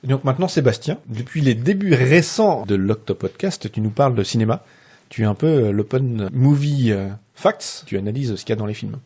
Donc maintenant, Sébastien, depuis les débuts récents de l'Octopodcast, tu nous parles de cinéma. Tu es un peu l'open movie facts, tu analyses ce qu'il y a dans les films.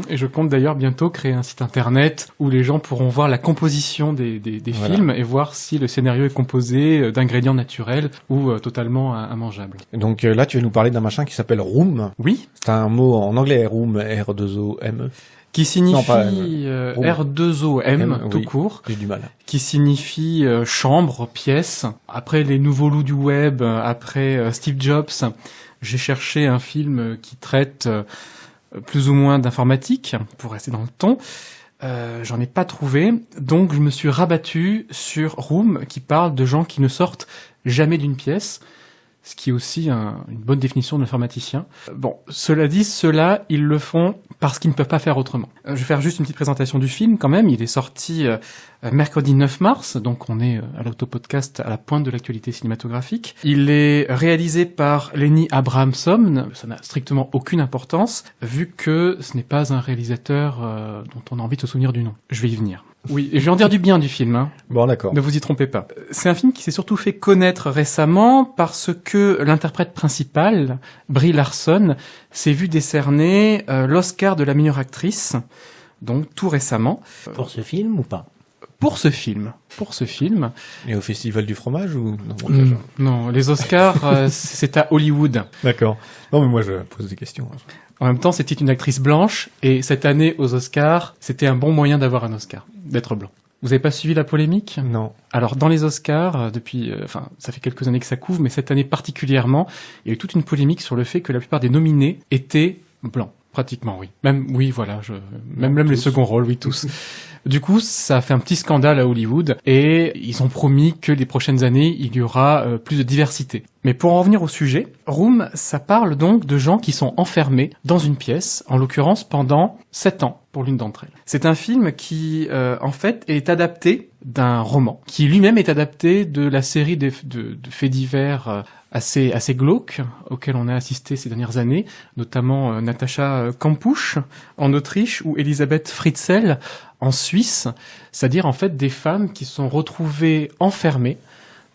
Et je compte d'ailleurs bientôt créer un site internet où les gens pourront voir la composition des films et voir si le scénario est composé d'ingrédients naturels ou totalement immangeables. Donc là, tu vas nous parler d'un machin qui s'appelle Room. Oui. C'est un mot en anglais, Room, R2OM. Qui signifie R2OM, tout court. J'ai du mal. Qui signifie chambre, pièce. Après les nouveaux loups du web, après Steve Jobs, j'ai cherché un film qui traite plus ou moins d'informatique, pour rester dans le ton. J'en ai pas trouvé, donc je me suis rabattu sur Room, qui parle de gens qui ne sortent jamais d'une pièce. Ce qui est aussi une bonne définition de l'informaticien. Bon, cela dit, ceux-là, ils le font parce qu'ils ne peuvent pas faire autrement. Je vais faire juste une petite présentation du film quand même. Il est sorti mercredi 9 mars, donc on est à l'Octopodcast à la pointe de l'actualité cinématographique. Il est réalisé par Lenny Abrahamson. Ça n'a strictement aucune importance, vu que ce n'est pas un réalisateur dont on a envie de se souvenir du nom. Je vais y venir. Oui, et je vais en dire du bien du film. Hein. Bon, d'accord. Ne vous y trompez pas. C'est un film qui s'est surtout fait connaître récemment parce que l'interprète principale, Brie Larson, s'est vu décerner l'Oscar de la meilleure actrice, donc tout récemment. Pour ce film ou pas ? Pour ce film. Et au Festival du fromage ou non, les Oscars, c'est à Hollywood. D'accord. Non, mais moi, je pose des questions. En même temps, c'était une actrice blanche, et cette année, aux Oscars, c'était un bon moyen d'avoir un Oscar, d'être blanc. Vous avez pas suivi la polémique ? Non. Alors, dans les Oscars, ça fait quelques années que ça couvre, mais cette année particulièrement, il y a eu toute une polémique sur le fait que la plupart des nominés étaient blancs. Pratiquement, oui. Même les seconds rôles, oui, tous. Du coup, ça a fait un petit scandale à Hollywood et ils ont promis que les prochaines années, il y aura plus de diversité. Mais pour en revenir au sujet, Room, ça parle donc de gens qui sont enfermés dans une pièce, en l'occurrence pendant 7 ans pour l'une d'entre elles. C'est un film qui, en fait, est adapté d'un roman, qui lui-même est adapté de la série de faits divers assez glauques auxquels on a assisté ces dernières années, notamment Natascha Kampusch en Autriche ou Elisabeth Fritzl en Suisse, c'est-à-dire en fait des femmes qui sont retrouvées enfermées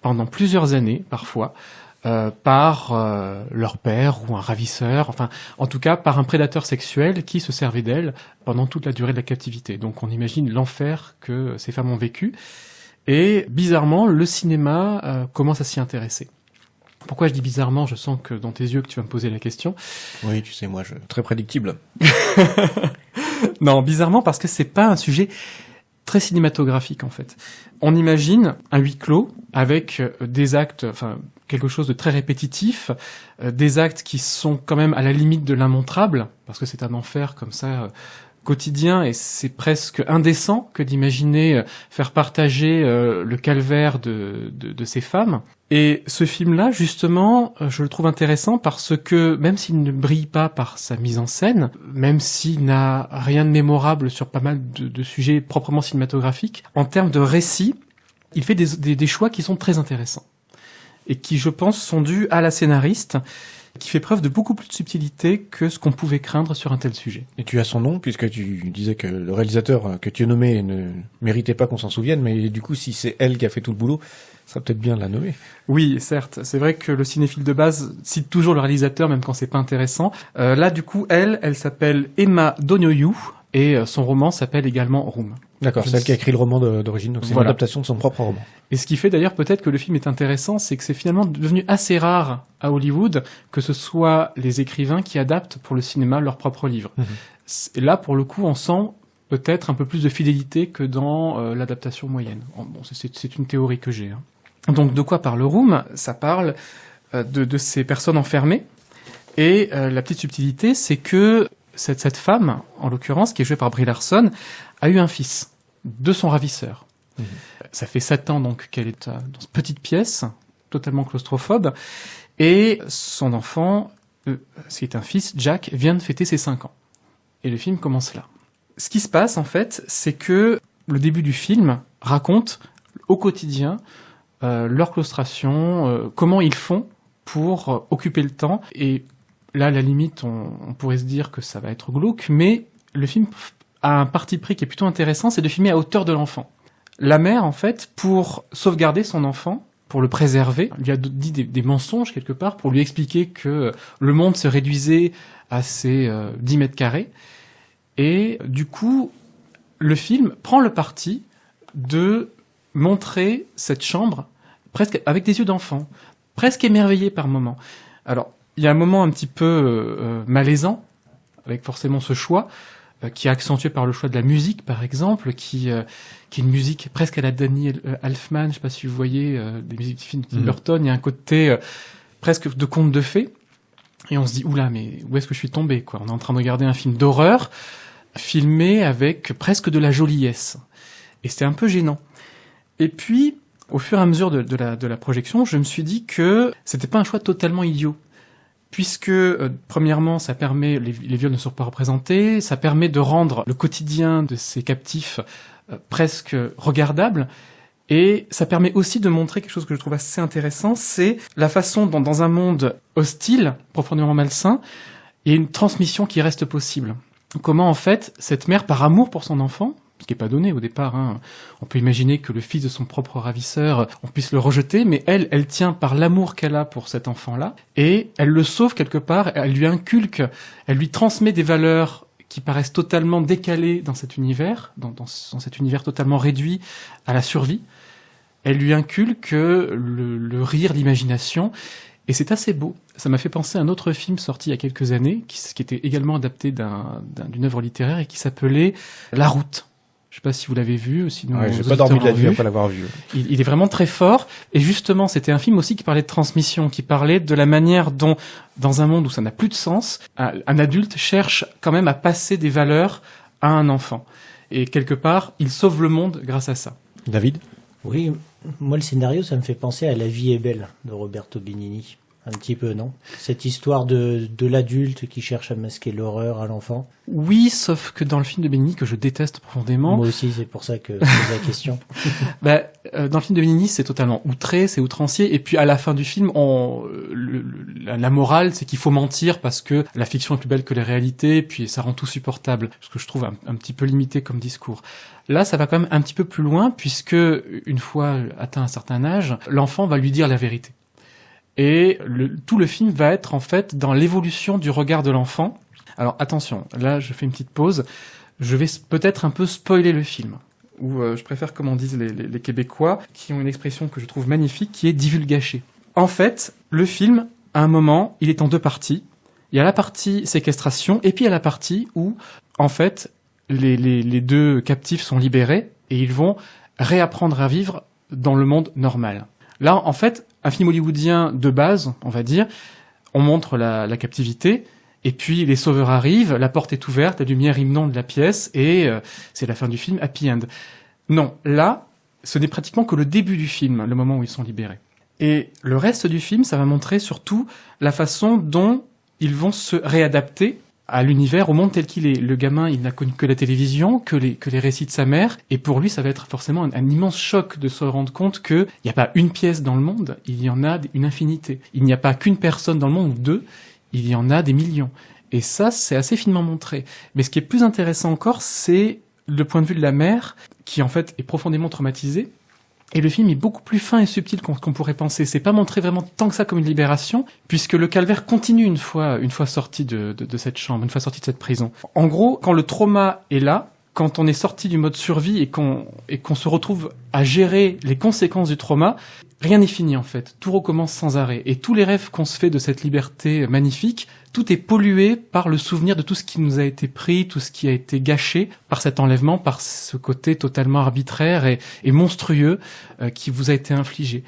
pendant plusieurs années parfois par leur père ou un ravisseur, enfin en tout cas par un prédateur sexuel qui se servait d'elles pendant toute la durée de la captivité. Donc on imagine l'enfer que ces femmes ont vécu et bizarrement le cinéma commence à s'y intéresser. Pourquoi je dis bizarrement ? Je sens que dans tes yeux que tu vas me poser la question. Oui, tu sais, moi, très prédictible. Non, bizarrement parce que c'est pas un sujet très cinématographique en fait. On imagine un huis clos avec des actes, quelque chose de très répétitif, des actes qui sont quand même à la limite de l'immontrable, parce que c'est un enfer comme ça quotidien et c'est presque indécent que d'imaginer faire partager le calvaire de ces femmes. Et ce film-là, justement, je le trouve intéressant parce que même s'il ne brille pas par sa mise en scène, même s'il n'a rien de mémorable sur pas mal de sujets proprement cinématographiques, en termes de récit, il fait des choix qui sont très intéressants et qui, je pense, sont dus à la scénariste qui fait preuve de beaucoup plus de subtilité que ce qu'on pouvait craindre sur un tel sujet. Et tu as son nom, puisque tu disais que le réalisateur que tu as nommé ne méritait pas qu'on s'en souvienne, mais du coup, si c'est elle qui a fait tout le boulot, ça serait peut-être bien de la nommer. Oui, certes. C'est vrai que le cinéphile de base cite toujours le réalisateur, même quand c'est pas intéressant. Là, du coup, elle s'appelle Emma Donioyou, et son roman s'appelle également Room. D'accord, c'est elle qui a écrit le roman d'origine, donc c'est une adaptation de son propre roman. Et ce qui fait d'ailleurs peut-être que le film est intéressant, c'est que c'est finalement devenu assez rare à Hollywood que ce soit les écrivains qui adaptent pour le cinéma leurs propres livres. Et là, pour le coup, on sent peut-être un peu plus de fidélité que dans l'adaptation moyenne. Bon, c'est une théorie que j'ai. Donc de quoi parle Room ? Ça parle de ces personnes enfermées. Et la petite subtilité, c'est que cette femme, en l'occurrence, qui est jouée par Brie Larson, a eu un fils de son ravisseur. Ça fait 7 ans donc qu'elle est dans cette petite pièce, totalement claustrophobe, et son enfant, qui est un fils, Jack, vient de fêter ses 5 ans. Et le film commence là. Ce qui se passe, en fait, c'est que le début du film raconte au quotidien leur claustration, comment ils font pour occuper le temps. Et là, à la limite, on pourrait se dire que ça va être glauque, mais le film a un parti pris qui est plutôt intéressant, c'est de filmer à hauteur de l'enfant. la mère, en fait, pour sauvegarder son enfant, pour le préserver, lui a dit des mensonges quelque part pour lui expliquer que le monde se réduisait à ces 10 mètres carrés. Et du coup, le film prend le parti de montrer cette chambre presque avec des yeux d'enfant, presque émerveillé par moments. Alors, il y a un moment un petit peu malaisant, avec forcément ce choix, qui est accentué par le choix de la musique, par exemple, qui est une musique presque à la Danny Elfman, je ne sais pas si vous voyez, des musiques du film de Tim Burton, il y a un côté presque de conte de fées, et on se dit, oula, mais où est-ce que je suis tombé, quoi? On est en train de regarder un film d'horreur, filmé avec presque de la joliesse. Et c'était un peu gênant. Et puis, au fur et à mesure de la projection, je me suis dit que c'était pas un choix totalement idiot. Puisque, premièrement, ça permet, les viols ne sont pas représentés, ça permet de rendre le quotidien de ces captifs presque regardable, et ça permet aussi de montrer quelque chose que je trouve assez intéressant, c'est la façon dont, dans un monde hostile, profondément malsain, il y a une transmission qui reste possible. Comment, en fait, cette mère, par amour pour son enfant, ce qui n'est pas donné au départ, hein. On peut imaginer que le fils de son propre ravisseur, on puisse le rejeter, mais elle tient par l'amour qu'elle a pour cet enfant-là, et elle le sauve quelque part, elle lui inculque, elle lui transmet des valeurs qui paraissent totalement décalées dans cet univers, dans cet univers totalement réduit à la survie. Elle lui inculque le rire, l'imagination, et c'est assez beau. Ça m'a fait penser à un autre film sorti il y a quelques années, qui était également adapté d'une œuvre littéraire, et qui s'appelait La Route. Je sais pas si vous l'avez vu, sinon. Ouais, j'ai pas dormi de la nuit après l'avoir vu. Il est vraiment très fort. Et justement, c'était un film aussi qui parlait de transmission, qui parlait de la manière dont, dans un monde où ça n'a plus de sens, un adulte cherche quand même à passer des valeurs à un enfant. Et quelque part, il sauve le monde grâce à ça. David? Oui, moi le scénario, ça me fait penser à La vie est belle de Roberto Benigni. Un petit peu, non? Cette histoire de l'adulte qui cherche à masquer l'horreur à l'enfant. Oui, sauf que dans le film de Benigni, que je déteste profondément... Moi aussi, c'est pour ça que je pose la question. Dans le film de Benigni, c'est totalement outré, c'est outrancier, et puis à la fin du film, la morale, c'est qu'il faut mentir parce que la fiction est plus belle que la réalité, et puis ça rend tout supportable, ce que je trouve un petit peu limité comme discours. Là, ça va quand même un petit peu plus loin, puisque, une fois atteint un certain âge, l'enfant va lui dire la vérité. Et tout le film va être en fait dans l'évolution du regard de l'enfant. Alors attention, là je fais une petite pause. Je vais peut-être un peu spoiler le film. Ou je préfère comme on disent les Québécois, qui ont une expression que je trouve magnifique, qui est divulgacher. En fait, le film, à un moment, il est en 2 parties. Il y a la partie séquestration, et puis il y a la partie où, en fait, les 2 captifs sont libérés, et ils vont réapprendre à vivre dans le monde normal. Là, en fait, un film hollywoodien de base, on va dire, on montre la captivité, et puis les sauveurs arrivent, la porte est ouverte, la lumière inonde la pièce, et c'est la fin du film, happy end. Non, là, ce n'est pratiquement que le début du film, le moment où ils sont libérés. Et le reste du film, ça va montrer surtout la façon dont ils vont se réadapter à l'univers, au monde tel qu'il est. Le gamin, il n'a connu que la télévision, que les récits de sa mère, et pour lui, ça va être forcément un immense choc de se rendre compte qu'il n'y a pas une pièce dans le monde, il y en a une infinité. Il n'y a pas qu'une personne dans le monde, ou 2, il y en a des millions. Et ça, c'est assez finement montré. Mais ce qui est plus intéressant encore, c'est le point de vue de la mère, qui en fait est profondément traumatisée. Et le film est beaucoup plus fin et subtil qu'on pourrait penser. C'est pas montré vraiment tant que ça comme une libération, puisque le calvaire continue une fois sorti de cette chambre, une fois sorti de cette prison. En gros, quand le trauma est là, quand on est sorti du mode survie et qu'on se retrouve à gérer les conséquences du trauma, rien n'est fini en fait. Tout recommence sans arrêt. Et tous les rêves qu'on se fait de cette liberté magnifique, tout est pollué par le souvenir de tout ce qui nous a été pris, tout ce qui a été gâché par cet enlèvement, par ce côté totalement arbitraire et monstrueux qui vous a été infligé.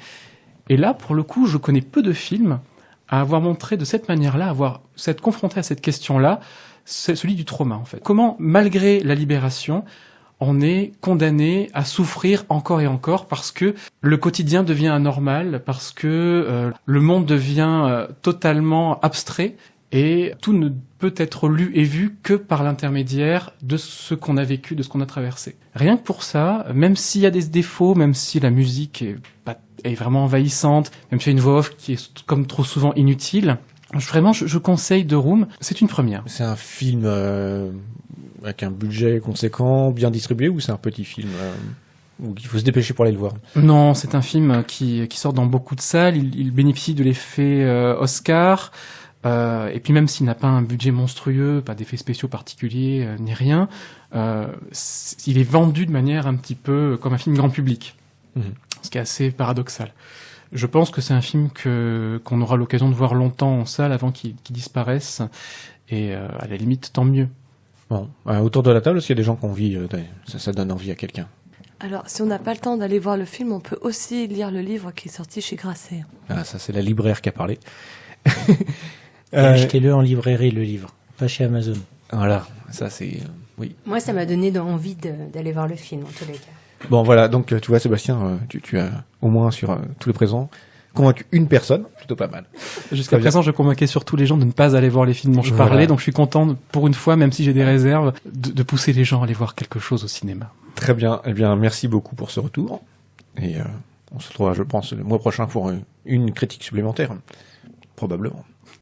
Et là, pour le coup, je connais peu de films à avoir montré de cette manière-là, à s'être confronté à cette question-là, c'est celui du trauma en fait. Comment, malgré la libération, on est condamné à souffrir encore et encore parce que le quotidien devient anormal, parce que le monde devient totalement abstrait et tout ne peut être lu et vu que par l'intermédiaire de ce qu'on a vécu, de ce qu'on a traversé. Rien que pour ça, même s'il y a des défauts, même si la musique est vraiment envahissante, même s'il y a une voix off qui est comme trop souvent inutile, vraiment je conseille The Room, c'est une première. C'est un film avec un budget conséquent, bien distribué, ou c'est un petit film ou qu'il faut se dépêcher pour aller le voir? Non, c'est un film qui sort dans beaucoup de salles. Il bénéficie de l'effet Oscar. Et puis même s'il n'a pas un budget monstrueux, pas d'effets spéciaux particuliers, ni rien, il est vendu de manière un petit peu comme un film grand public. Ce qui est assez paradoxal. Je pense que c'est un film qu'on aura l'occasion de voir longtemps en salle avant qu'il disparaisse. Et à la limite, tant mieux. Bon, autour de la table, est-ce qu'il y a des gens qui ont envie, ça donne envie à quelqu'un? Alors, si on n'a pas le temps d'aller voir le film, on peut aussi lire le livre qui est sorti chez Grasset. Ah, ça c'est la libraire qui a parlé. Et achetez-le en librairie, le livre, pas chez Amazon. Voilà, ça c'est... oui. Moi, ça m'a donné envie d'aller voir le film, en tous les cas. Bon voilà, donc tu vois Sébastien, tu as au moins sur tous les présents convaincu une personne, plutôt pas mal. Jusqu'à présent, je convainquais surtout les gens de ne pas aller voir les films dont je parlais, donc je suis content, pour une fois, même si j'ai des réserves, de pousser les gens à aller voir quelque chose au cinéma. Très bien, eh bien merci beaucoup pour ce retour, et on se retrouvera je pense le mois prochain pour une critique supplémentaire, probablement.